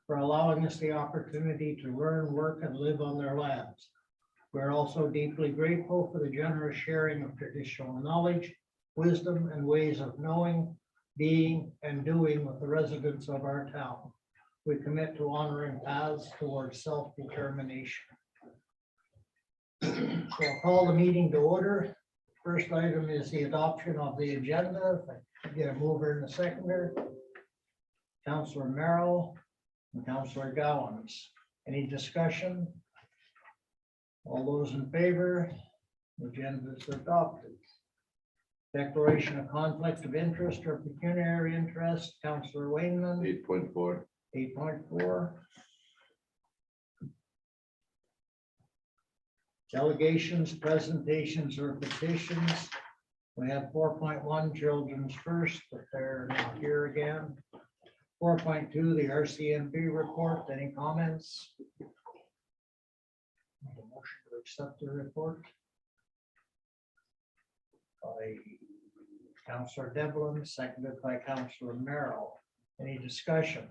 for allowing us the opportunity to learn, work, and live on their lands. We're also deeply grateful for the generous sharing of traditional knowledge, wisdom, and ways of knowing, being, and doing with the residents of our town. We commit to honoring paths towards self-determination. So I'll call the meeting to order. First item is the adoption of the agenda. If I get a mover and a seconder. Councillor Merrill and Councillor Gowans. Any discussion? All those in favor? The agenda is adopted. Declaration of conflict of interest or pecuniary interest. Councillor Wainman. 8.4. 8.4. Delegations, presentations, or petitions. We have 4.1 Children's First, but they're not here again. 4.2, the RCMP report. Any comments? A motion to accept the report by Councillor Devlin, seconded by Councillor Merrill. Any discussion?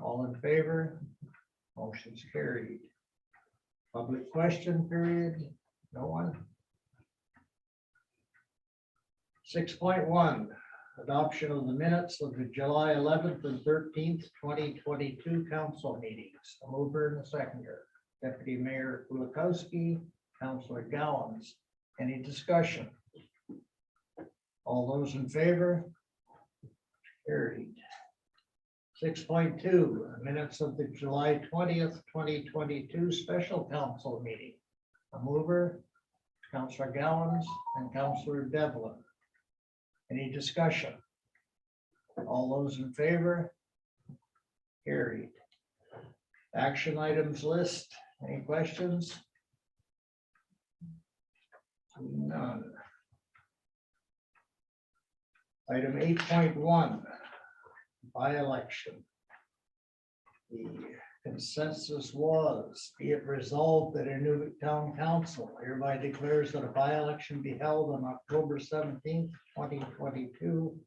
All in favor? Motion's carried. Public question period? No one? 6.1, adoption of the minutes of the July 11th and 13th, 2022 council meetings. A mover and a seconder. Deputy Mayor Kulikowski, Councillor Gowans. Any discussion? All those in favor? Carried. 6.2, minutes of the July 20th, 2022 special council meeting. A mover, Councillor Gowans and Councillor Devlin. Any discussion? All those in favor? Carried. Action items list. Any questions? None. Item 8.1, by-election. The consensus was, be it resolved that Inuvik Town Council hereby declares that a by-election be held on October 17th, 2022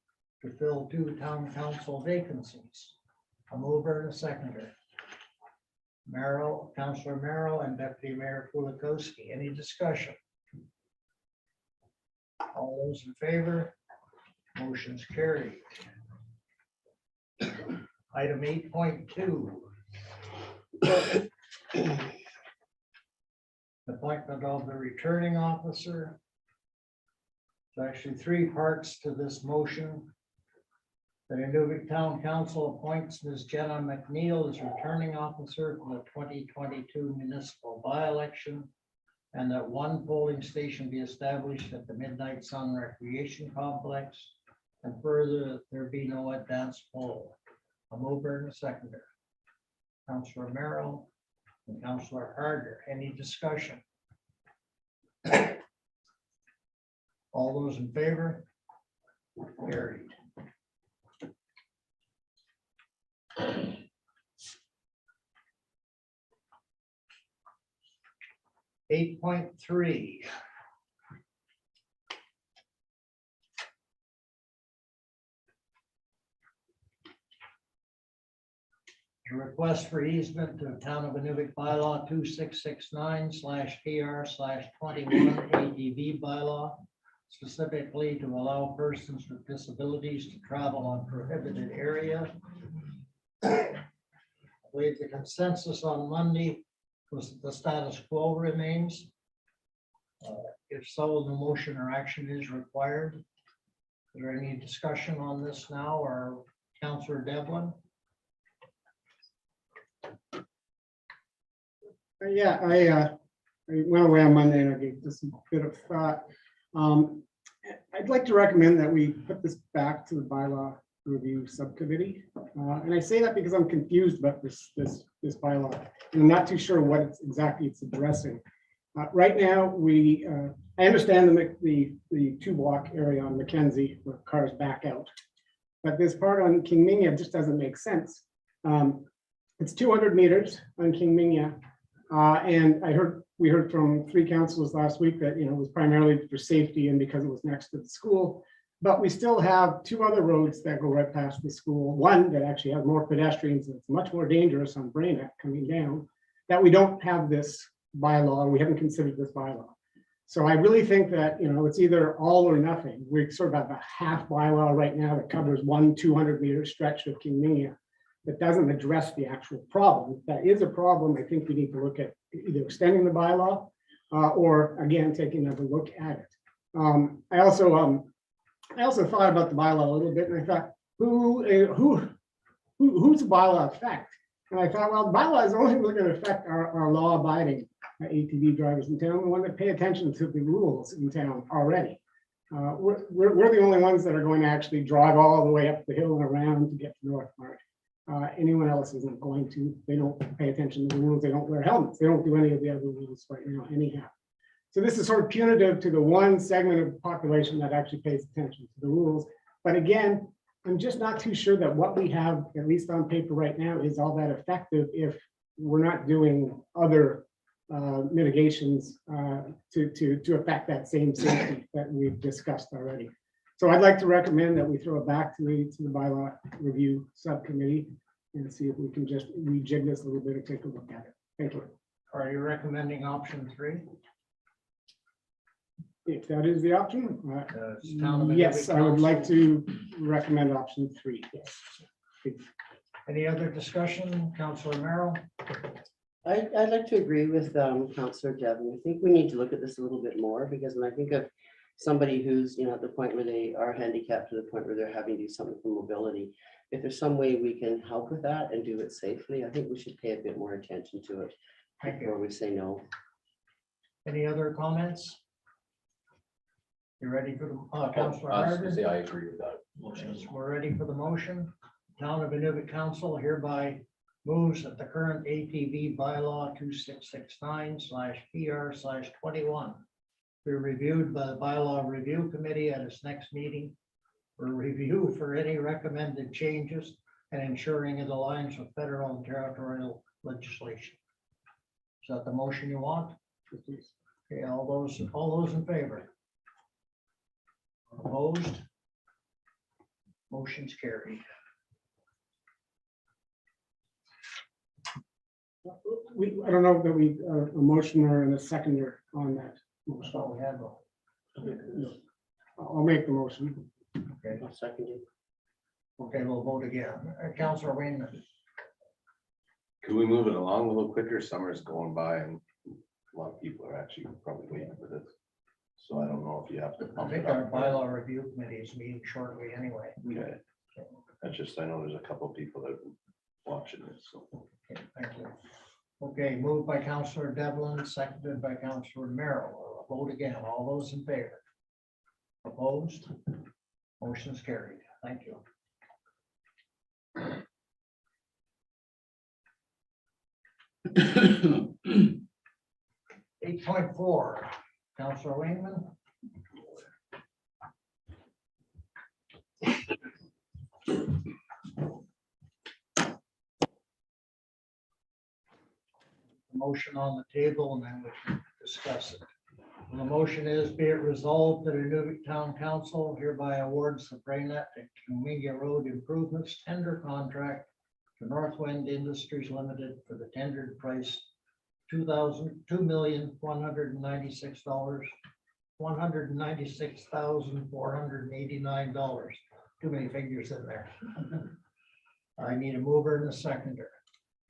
to fill 2 town council vacancies. A mover and a seconder. Merrill, Councillor Merrill and Deputy Mayor Kulikowski. Any discussion? All those in favor? Motion's carried. Item 8.2. Appointment of the returning officer. There's actually 3 parts to this motion. The Inuvik Town Council appoints Ms. Jenna McNeil as returning officer for the 2022 municipal by-election, and that 1 polling station be established at the Midnight Sun Recreation Complex, and further that there be no advance poll. A mover and a seconder. Councillor Merrill and Councillor Harder. Any discussion? All those in favor? Carried. 8.3. A request for easement to Town of Inuvik bylaw 2669/TR/21 ADV bylaw, specifically to allow persons with disabilities to travel on prohibited area. I believe the consensus on Monday was that the status quo remains. If so, the motion or action is required. Is there any discussion on this now, or Councillor Devlin? Yeah, I went away on Monday and I gave this a bit of thought. I'd like to recommend that we put this back to the bylaw review subcommittee. And I say that because I'm confused about this bylaw. And I'm not too sure what it's exactly it's addressing. Right now, I understand the 2-block area on Mackenzie where cars back out. But this part on King Minya just doesn't make sense. It's 200 meters on King Minya. And we heard from 3 councillors last week that it was primarily for safety and because it was next to the school. But we still have two other roads that go right past the school. One that actually has more pedestrians, and it's much more dangerous on Brainerd coming down, that we don't have this bylaw, we haven't considered this bylaw. So I really think that, it's either all or nothing. We sort of have a half bylaw right now that covers 200-meter stretch of Kingmania that doesn't address the actual problem. If that is a problem, I think we need to look at either extending the bylaw or again, taking another look at it. I also thought about the bylaw a little bit, and I thought, who's the bylaw affect? And I thought, well, the bylaw is only going to affect our law-abiding ATV drivers in town, the one that pay attention to the rules in town already. We're the only ones that are going to actually drive all the way up the hill and around to get to North Park. Anyone else isn't going to. They don't pay attention to the rules. They don't wear helmets. They don't do any of the other rules right now anyhow. So this is sort of punitive to the one segment of the population that actually pays attention to the rules. But again, I'm just not too sure that what we have, at least on paper right now, is all that effective if we're not doing other mitigations to affect that same safety that we've discussed already. So I'd like to recommend that we throw it back to the bylaw review subcommittee and see if we can just rejig this a little bit and take a look at it. Thank you. Are you recommending option 3? If that is the option, yes, I would like to recommend option 3. Yes. Any other discussion, Councillor Merrill? I'd like to agree with Councillor Devon. I think we need to look at this a little bit more, because when I think of somebody who's at the point where they are handicapped to the point where they're having to do something for mobility, if there's some way we can help with that and do it safely, I think we should pay a bit more attention to it before we say no. Any other comments? You ready for the Councillor I Harder? I agree with that motion. Yes, we're ready for the motion. Town of Inuvik Council hereby moves that the current ATV bylaw 2669/PR/21 be reviewed by the bylaw review committee at its next meeting for review for any recommended changes and ensuring it aligns with federal and territorial legislation. Is that the motion you want? Okay, all those in favor? Opposed? Motion's carried. I don't know that we a motion or a seconder on that motion. So we have I'll make the motion. okay. I'll second it. Okay, we'll vote again. Councillor Wayman. Could we move it along a little quicker? Summer's going by and a lot of people are actually probably waiting for this. So I don't know if you have to I pump think it our up. bylaw review committee is meeting shortly anyway. Okay. That's just, I know there's a couple people that are watching this, so. Okay, thank you. Okay, moved by Councillor Devlin, seconded by Councillor Merrill. We'll vote again. All those in favor? Opposed? Motion's carried. Thank you. 8.4, Councillor Wayman. Motion on the table and then we can discuss it. And the motion is, be it resolved that Inuvik Town Council hereby awards the Braynet and Kingmania Road Improvements tender contract to Northwind Industries Limited for the tendered price $2,196,489. Too many figures in there. I need a mover and a seconder.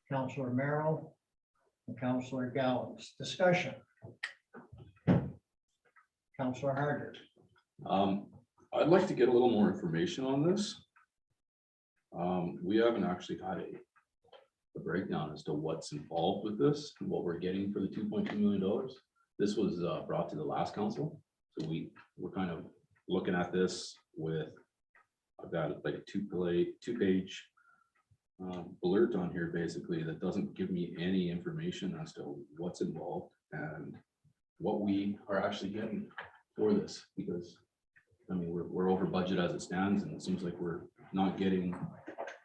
Councillor Merrill and Councillor Gallons. Discussion. Councillor Harder. I'd like to get a little more information on this. We haven't actually had a breakdown as to what's involved with this and what we're getting for the $2.2 million. This was brought to the last council. So we're kind of looking at this with, I've got like a two-page alert on here basically that doesn't give me any information as to what's involved and what we are actually getting for this, because I mean we're over budget as it stands, and it seems like we're not getting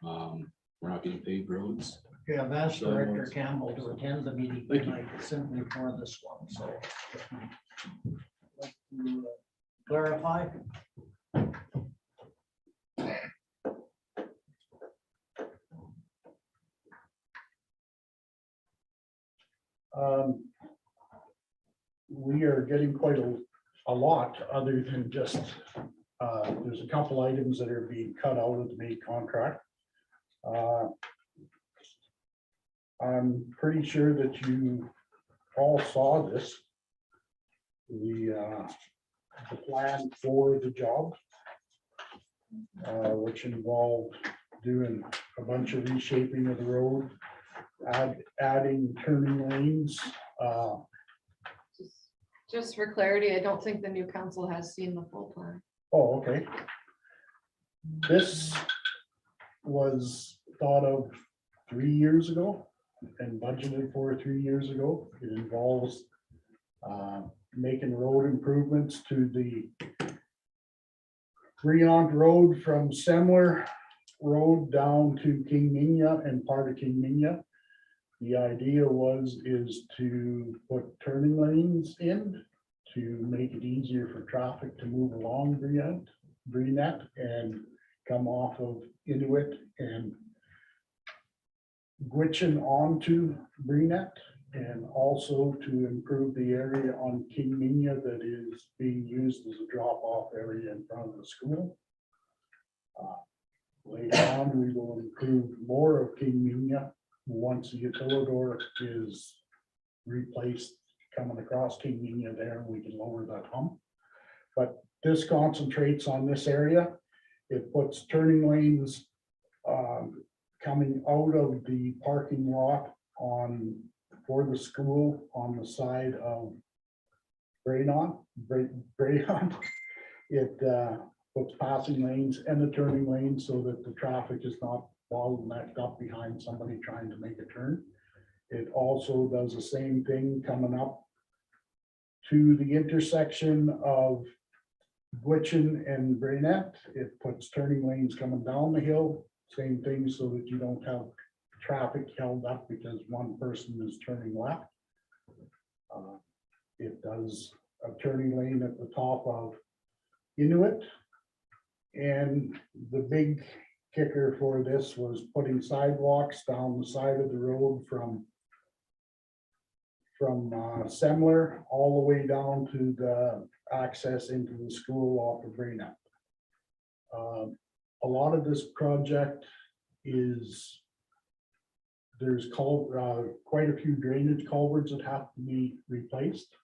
paved roads. Okay, I've asked Director Campbell to attend the meeting tonight simply for this one, so. Like to clarify. We are getting quite a lot other than just, there's a couple items that are being cut out of the main contract. I'm pretty sure that you all saw this. The plan for the job, which involved doing a bunch of reshaping of the road, adding turning lanes. Just for clarity, I don't think the new council has seen the full plan. Oh, okay. This was thought of 3 years ago and budgeted for 3 years ago. It involves making road improvements to the Breont Road from Semler Road down to King Minya and part of King Minya. The idea is to put turning lanes in to make it easier for traffic to move along Breont and come off of Inuvik and Gwitchin onto Breont, and also to improve the area on King Minya that is being used as a drop-off area in front of the school. Later on, we will improve more of King Minya once the utilidor is replaced coming across King Minya there, we can lower that hump. But this concentrates on this area. It puts turning lanes coming out of the parking lot for the school on the side of Breont. It puts passing lanes and the turning lanes so that the traffic is not bottlenecked up behind somebody trying to make a turn. It also does the same thing coming up to the intersection of Gwitchin and Breont. It puts turning lanes coming down the hill, same thing, so that you don't have traffic held up because one person is turning left. It does a turning lane at the top of Inuit. And the big kicker for this was putting sidewalks down the side of the road from Semler all the way down to the access into the school off of Breont. A lot of this project is, there's quite a few drainage culverts that have to be replaced.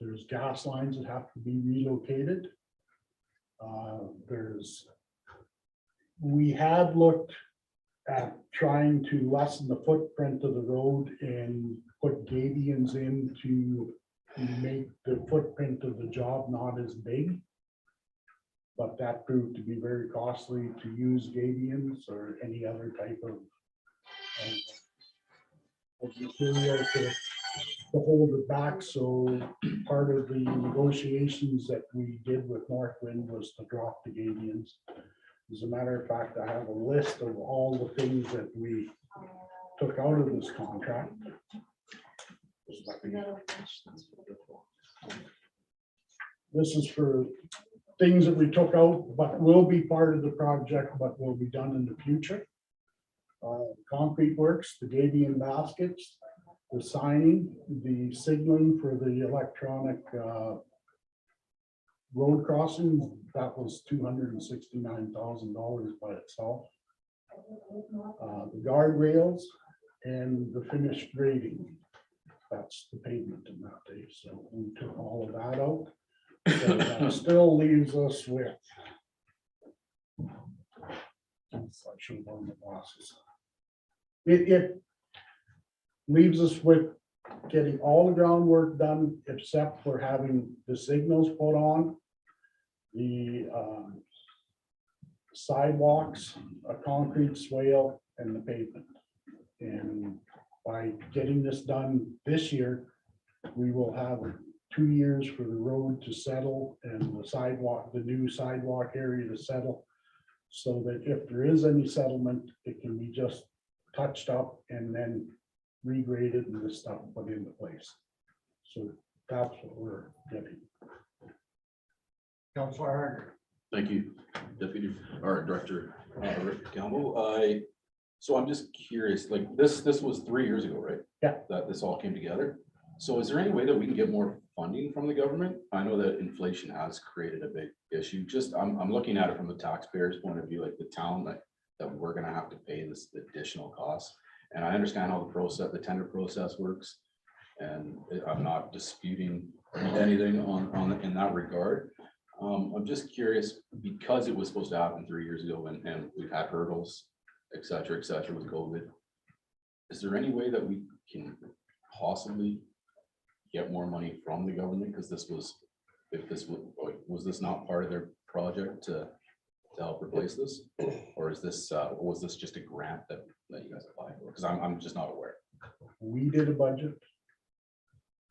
There's gas lines that have to be relocated. We had looked at trying to lessen the footprint of the road and put gabions in to make the footprint of the job not as big. But that proved to be very costly to use gabions or any other type of material to hold it back. So part of the negotiations that we did with Northwind was to drop the gabions. As a matter of fact, I have a list of all the things that we took out of this contract. This is for things that we took out, but will be part of the project, but will be done in the future. Concrete works, the gabion baskets, the signing, the signaling for the electronic road crossings, that was $269,000 by itself. The guardrails and the finished grading, that's the pavement in that day. So we took all of that out. So that still leaves us with, I should have worn the glasses. It leaves us with getting all the groundwork done except for having the signals put on, the sidewalks, a concrete swale, and the pavement. And by getting this done this year, we will have 2 years for the road to settle and the sidewalk, the new sidewalk area to settle, so that if there is any settlement, it can be just touched up and then regraded and the stuff put into place. So that's what we're getting. Councilor Harder. Thank you, Deputy or Director Rick Campbell. So I'm just curious, like this was 3 years ago, right? Yeah. That this all came together. So is there any way that we can get more funding from the government? I know that inflation has created a big issue. Just, I'm looking at it from the taxpayer's point of view, like the town, like that we're gonna have to pay this additional cost. And I understand how the process, the tender process works. And I'm not disputing anything in that regard. I'm just curious, because it was supposed to happen 3 years ago and we've had hurdles, et cetera, with COVID. Is there any way that we can possibly get more money from the government? Because this was, if this was this not part of their project to help replace this? Or is this, was this just a grant that you guys applied for? Because I'm just not aware. We did a budget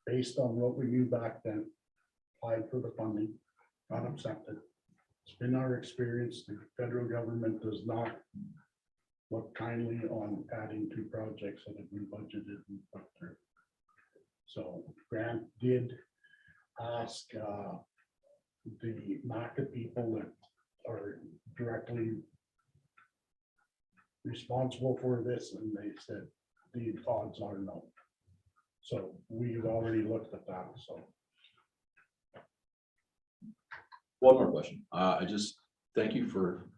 based on what we knew back then, applied for the funding, got accepted. It's been our experience, the federal government does not look kindly on adding to projects that have been budgeted and put through. So Grant did ask the MACA people that are directly responsible for this, and they said the odds are no. So we've already looked at that, so. One more question. I just thank you for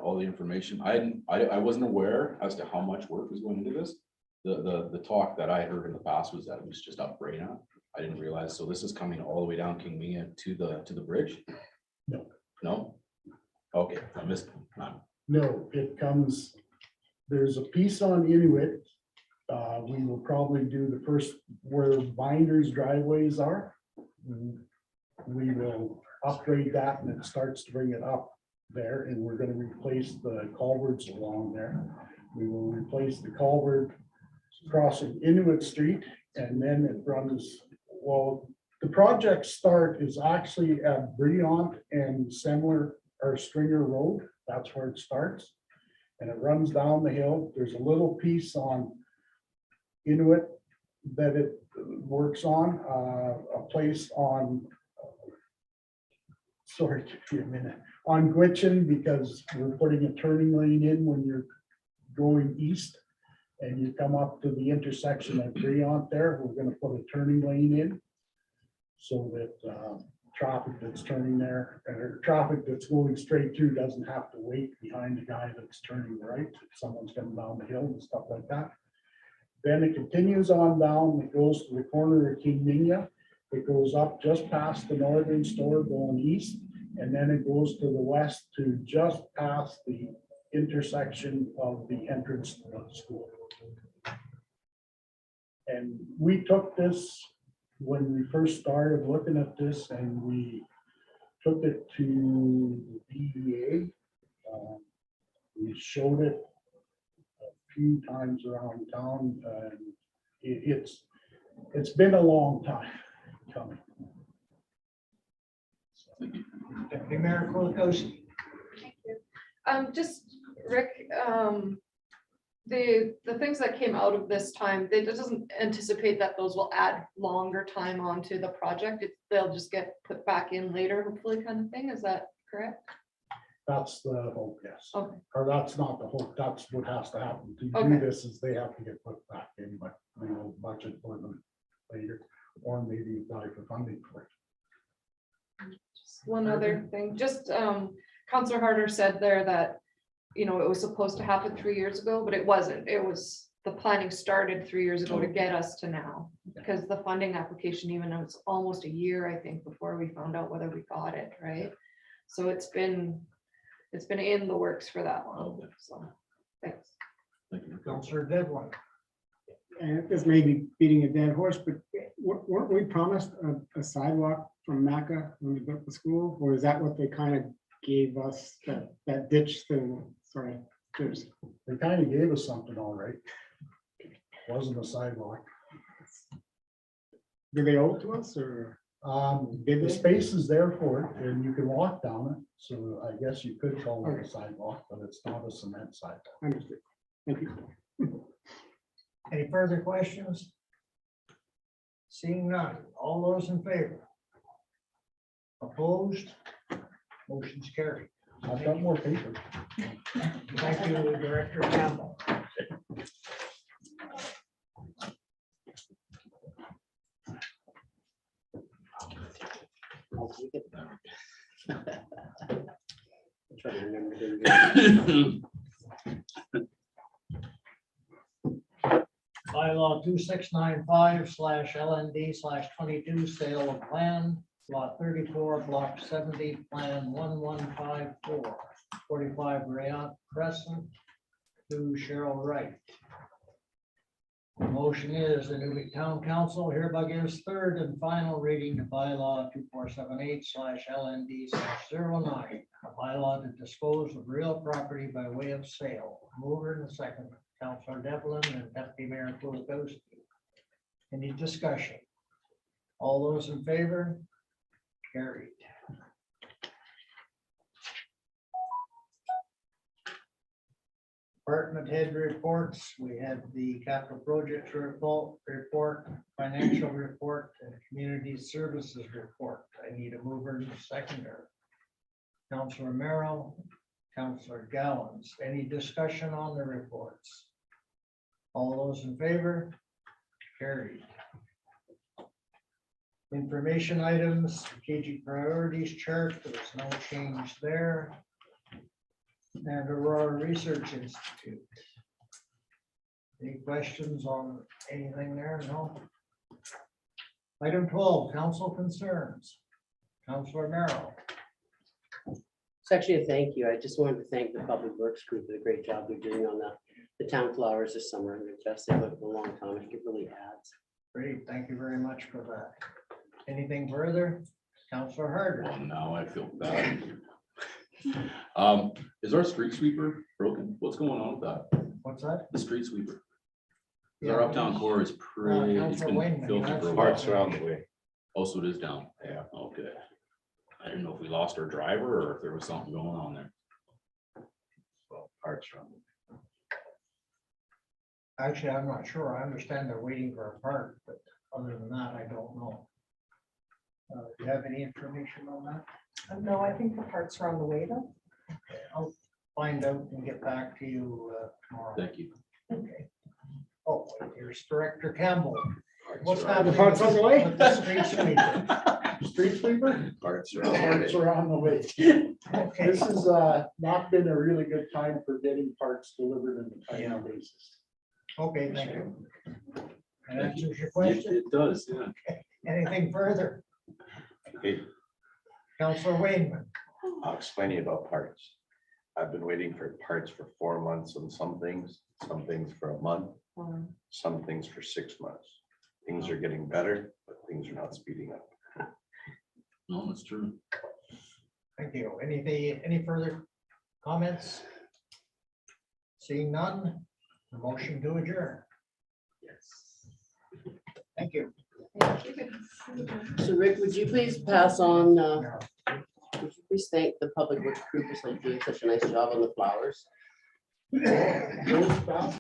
all the information. I wasn't aware as to how much work was going into this. The talk that I heard in the past was that it was just up Brayna. I didn't realize. So this is coming all the way down King Mia to the bridge? No. No? Okay, I missed. No, it comes, there's a piece on Inuvik. We will probably do the first where binders driveways are. We will upgrade that and it starts to bring it up there, and we're gonna replace the culverts along there. We will replace the culvert crossing Inuvik Street, and then it runs, well, the project start is actually at Brilliant and Semler or Stringer Road. That's where it starts. And it runs down the hill. There's a little piece on Inuit that it works on, a place on, sorry, give me a minute, on Gwitchin, because we're putting a turning lane in when you're going east and you come up to the intersection at Brilliant there, we're gonna put a turning lane in so that traffic that's turning there, or traffic that's going straight through doesn't have to wait behind the guy that's turning right. If someone's coming down the hill and stuff like that. Then it continues on down, it goes to the corner of King Minya. It goes up just past the northern store going east, and then it goes to the west to just past the intersection of the entrance to the school. And we took this when we first started looking at this, and we took it to the DEA. We showed it a few times around town, and it's been a long time coming. Deputy Mayor Kulikowski. Thank you. Just Rick, the things that came out of this time, it doesn't anticipate that those will add longer time onto the project. They'll just get put back in later, hopefully, kind of thing. Is that correct? That's the hope, yes. Okay. Or that's not the hope, that's what has to happen. To Okay. do this is they have to get put back in, but we will budget for them later, or maybe apply for funding for it. Just one other thing, just Counselor Harder said there that, you know, it was supposed to happen 3 years ago, but it wasn't. It was, the planning started 3 years ago to get us to now. Because the funding application, even though it's almost a year, I think, before we found out whether we got it, right? So it's been in the works for that long, so, thanks. Thank you. Councillor Devlin. And this may be beating a dead horse, but weren't we promised a sidewalk from Maca when we built the school? Or is that what they kind of gave us, that ditch thing? Sorry. There's, They kind of gave us something, all right. Wasn't a sidewalk. do they owe it to us or? The space is there for it, and you can walk down it, so I guess you could call it a sidewalk, but it's not a cement sidewalk. Understood. Thank you. Any further questions? Seeing none, all those in favor? Opposed? Motion's carried. I've got more paper. Thank you, Director Campbell. I'll take it. I'll try to remember to- Bylaw 2695/LND/22, sale of land, lot 34, block 70, plan 1154, 45 Rayon Crescent, to Cheryl Wright. The motion is the Inuvik Town Council hereby gives third and final reading to bylaw 2478/LND/09, a bylaw to dispose of real property by way of sale. Mover and second, Councilor Devlin and Deputy Mayor Kulikowski. Any discussion? All those in favor? Carried. Department head reports, we had the capital projects report, financial report, and community services report. I need a mover and a seconder. Councilor Merrill, Councilor Gallons, any discussion on the reports? All those in favor? Carried. Information items, strategic priorities chart, there's no change there. And Aurora Research Institute. Any questions on anything there? No. Item 12, council concerns. Councilor Merrill. It's actually a thank you. I just wanted to thank the Public Works Group for the great job they're doing on the town flowers this summer. They're just, they look a long time. It really adds. Great, thank you very much for that. Anything further? Councilor Harder. Oh, now I feel bad. Is our street sweeper broken? What's going on with that? What's that? The street sweeper. 'Cause our uptown core is pretty, it's Councilor been Wayman, filthy that's for a the while. Parts around the way. Also, it is down. Yeah. Okay. I didn't know if we lost our driver or if there was something going on there. Well, parts around. Actually, I'm not sure. I understand they're waiting for a part, but other than that, I don't know. Do you have any information on that? No, I think the parts are on the way though. Okay, I'll find out and get back to you tomorrow. Thank you. Okay. Oh, here's Director Campbell. Parts What's around- happening? parts on the way? with the street sweeper? Street sweeper? Parts around. the Parts way. are on the way. Okay, This has not been a really good time for getting parts delivered in a timely basis. okay, thank you. That Thank you. answers your question. It does, yeah. Anything further? Hey, Councilor Wayman. I'll explain to you about parts. I've been waiting for parts for 4 months on some things for a month, some things for 6 months. Things are getting better, but things are not speeding up. No, that's true. Thank you. Any further comments? Seeing none, the motion to adjourn. Yes. Thank you. So Rick, would you please pass on, Merrill. would you please thank the Public Works Group for doing such a nice job on the flowers?